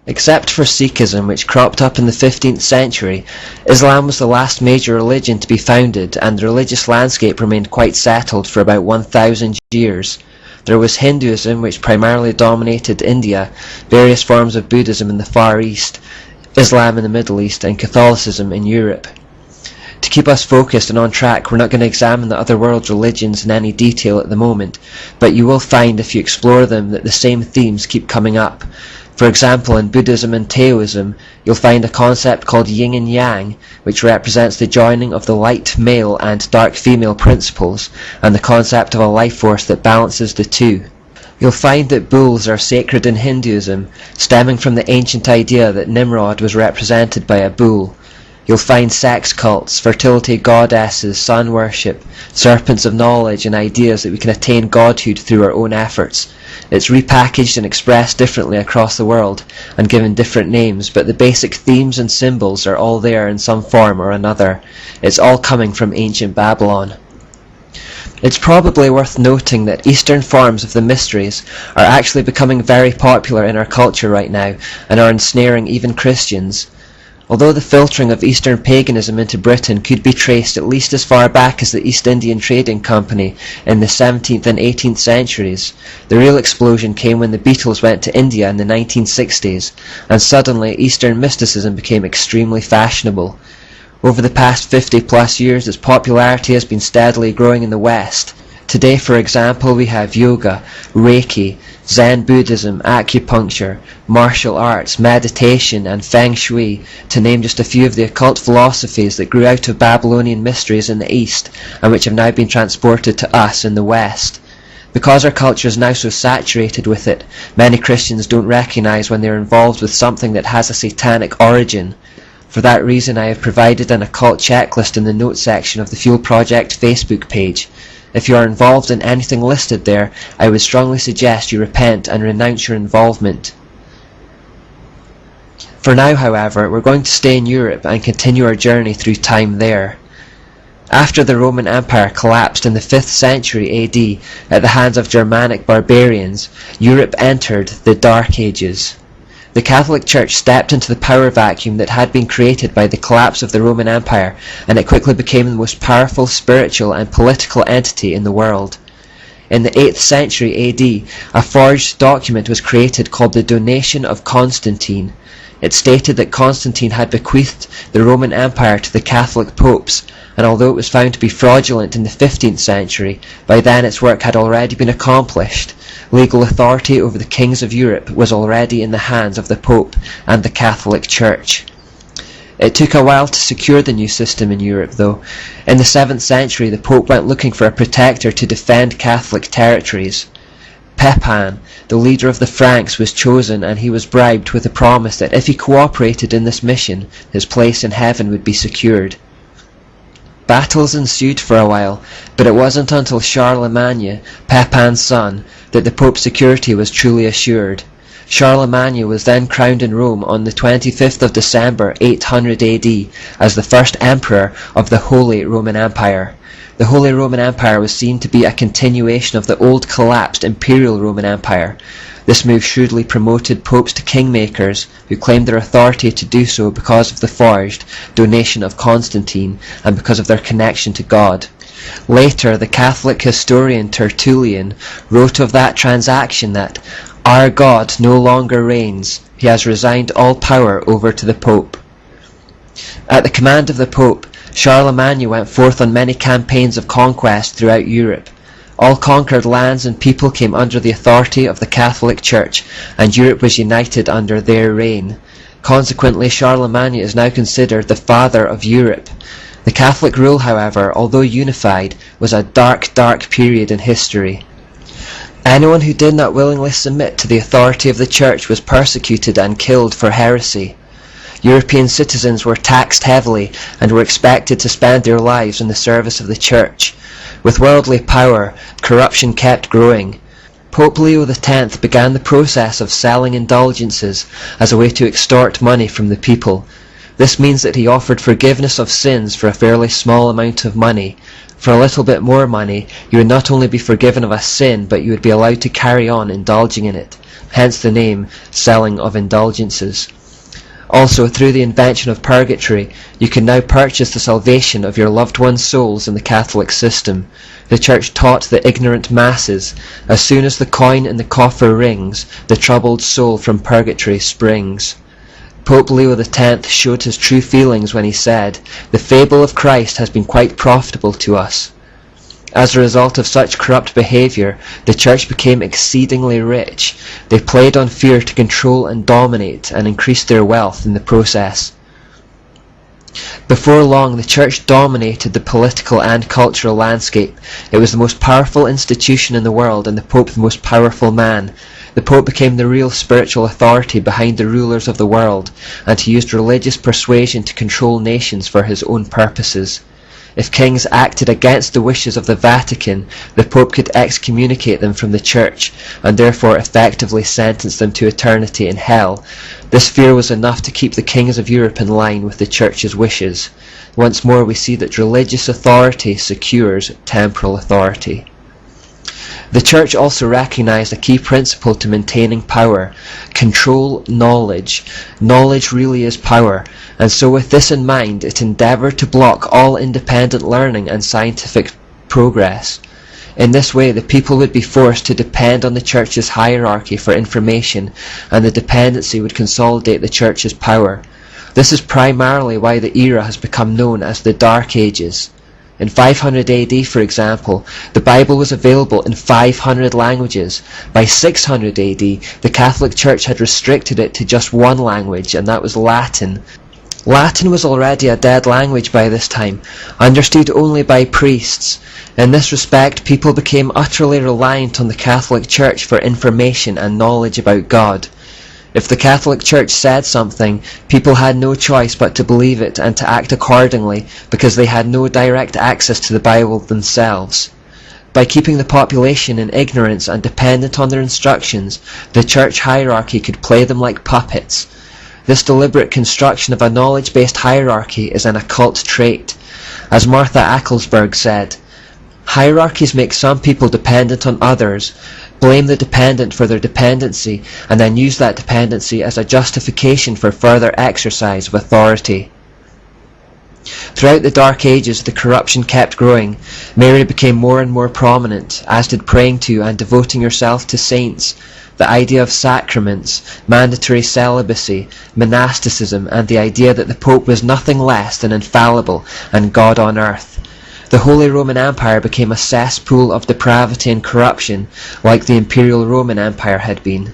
Except for Sikhism, which cropped up in the 15th century, Islam was the last major religion to be founded, and the religious landscape remained quite settled for about 1,000 years. There was Hinduism, which primarily dominated India, various forms of Buddhism in the Far East, Islam in the Middle East, and Catholicism in Europe. To keep us focused and on track, we're not going to examine the other world religions in any detail at the moment, but you will find if you explore them that the same themes keep coming up. For example, in Buddhism and Taoism, you'll find a concept called yin and yang, which represents the joining of the light male and dark female principles, and the concept of a life force that balances the two. You'll find that bulls are sacred in Hinduism, stemming from the ancient idea that Nimrod was represented by a bull. You'll find sex cults, fertility goddesses, sun worship, serpents of knowledge, and ideas that we can attain godhood through our own efforts. It's repackaged and expressed differently across the world, and given different names, but the basic themes and symbols are all there in some form or another. It's all coming from ancient Babylon. It's probably worth noting that Eastern forms of the mysteries are actually becoming very popular in our culture right now, and are ensnaring even Christians. Although the filtering of Eastern paganism into Britain could be traced at least as far back as the East Indian Trading Company in the 17th and 18th centuries, the real explosion came when the Beatles went to India in the 1960s, and suddenly Eastern mysticism became extremely fashionable. Over the past 50 plus years, its popularity has been steadily growing in the West. Today, for example, we have yoga, Reiki, Zen Buddhism, acupuncture, martial arts, meditation, and Feng Shui, to name just a few of the occult philosophies that grew out of Babylonian mysteries in the East, and which have now been transported to us in the West. Because our culture is now so saturated with it, many Christians don't recognize when they're involved with something that has a satanic origin. For that reason, I have provided an occult checklist in the notes section of the Fuel Project Facebook page. If you are involved in anything listed there, I would strongly suggest you repent and renounce your involvement. For now, however, we're going to stay in Europe and continue our journey through time there. After the Roman Empire collapsed in the 5th century AD at the hands of Germanic barbarians, Europe entered the Dark Ages. The Catholic Church stepped into the power vacuum that had been created by the collapse of the Roman Empire, and it quickly became the most powerful spiritual and political entity in the world. In the 8th century AD, a forged document was created called the Donation of Constantine. It stated that Constantine had bequeathed the Roman Empire to the Catholic popes, and although it was found to be fraudulent in the 15th century, by then its work had already been accomplished. Legal authority over the kings of Europe was already in the hands of the Pope and the Catholic Church. It took a while to secure the new system in Europe, though. In the 7th century, the Pope went looking for a protector to defend Catholic territories. Pepin, the leader of the Franks, was chosen, and he was bribed with the promise that if he cooperated in this mission, his place in heaven would be secured. Battles ensued for a while, but it wasn't until Charlemagne, Pepin's son, that the Pope's security was truly assured. Charlemagne was then crowned in Rome on the 25th of December 800 AD as the first emperor of the Holy Roman Empire. The Holy Roman Empire was seen to be a continuation of the old collapsed Imperial Roman Empire. This move shrewdly promoted popes to kingmakers, who claimed their authority to do so because of the forged Donation of Constantine and because of their connection to God. Later, the Catholic historian Tertullian wrote of that transaction that, "Our God no longer reigns, he has resigned all power over to the Pope." At the command of the Pope, Charlemagne went forth on many campaigns of conquest throughout Europe. All conquered lands and people came under the authority of the Catholic Church, and Europe was united under their reign. Consequently, Charlemagne is now considered the father of Europe. The Catholic rule, however, although unified, was a dark, dark period in history. Anyone who did not willingly submit to the authority of the Church was persecuted and killed for heresy. European citizens were taxed heavily and were expected to spend their lives in the service of the Church. With worldly power, corruption kept growing. Pope Leo X began the process of selling indulgences as a way to extort money from the people. This means that he offered forgiveness of sins for a fairly small amount of money, For a little bit more money, you would not only be forgiven of a sin, but you would be allowed to carry on indulging in it, hence the name selling of indulgences. Also, through the invention of purgatory, you can now purchase the salvation of your loved ones' souls in the Catholic system. The Church taught the ignorant masses, as soon as the coin in the coffer rings, the troubled soul from purgatory springs. Pope Leo X showed his true feelings when he said, "The fable of Christ has been quite profitable to us." As a result of such corrupt behavior, the Church became exceedingly rich. They played on fear to control and dominate, and increased their wealth in the process. Before long, the Church dominated the political and cultural landscape. It was the most powerful institution in the world, and the Pope the most powerful man. The Pope became the real spiritual authority behind the rulers of the world, and he used religious persuasion to control nations for his own purposes. If kings acted against the wishes of the Vatican, the Pope could excommunicate them from the Church, and therefore effectively sentence them to eternity in hell. This fear was enough to keep the kings of Europe in line with the Church's wishes. Once more we see that religious authority secures temporal authority. The Church also recognized a key principle to maintaining power: control knowledge. Knowledge really is power, and so with this in mind, it endeavored to block all independent learning and scientific progress. In this way, the people would be forced to depend on the Church's hierarchy for information, and the dependency would consolidate the Church's power. This is primarily why the era has become known as the Dark Ages. In 500 AD, for example, the Bible was available in 500 languages. By 600 AD, the Catholic Church had restricted it to just one language, and that was Latin. Latin was already a dead language by this time, understood only by priests. In this respect, people became utterly reliant on the Catholic Church for information and knowledge about God. If the Catholic Church said something, people had no choice but to believe it and to act accordingly, because they had no direct access to the Bible themselves. By keeping the population in ignorance and dependent on their instructions, the Church hierarchy could play them like puppets. This deliberate construction of a knowledge-based hierarchy is an occult trait. As Martha Acklesberg said, "Hierarchies make some people dependent on others, blame the dependent for their dependency, and then use that dependency as a justification for further exercise of authority." Throughout the Dark Ages, the corruption kept growing. Mary became more and more prominent, as did praying to and devoting yourself to saints, the idea of sacraments, mandatory celibacy, monasticism, and the idea that the Pope was nothing less than infallible and God on earth. The Holy Roman Empire became a cesspool of depravity and corruption, like the Imperial Roman Empire had been.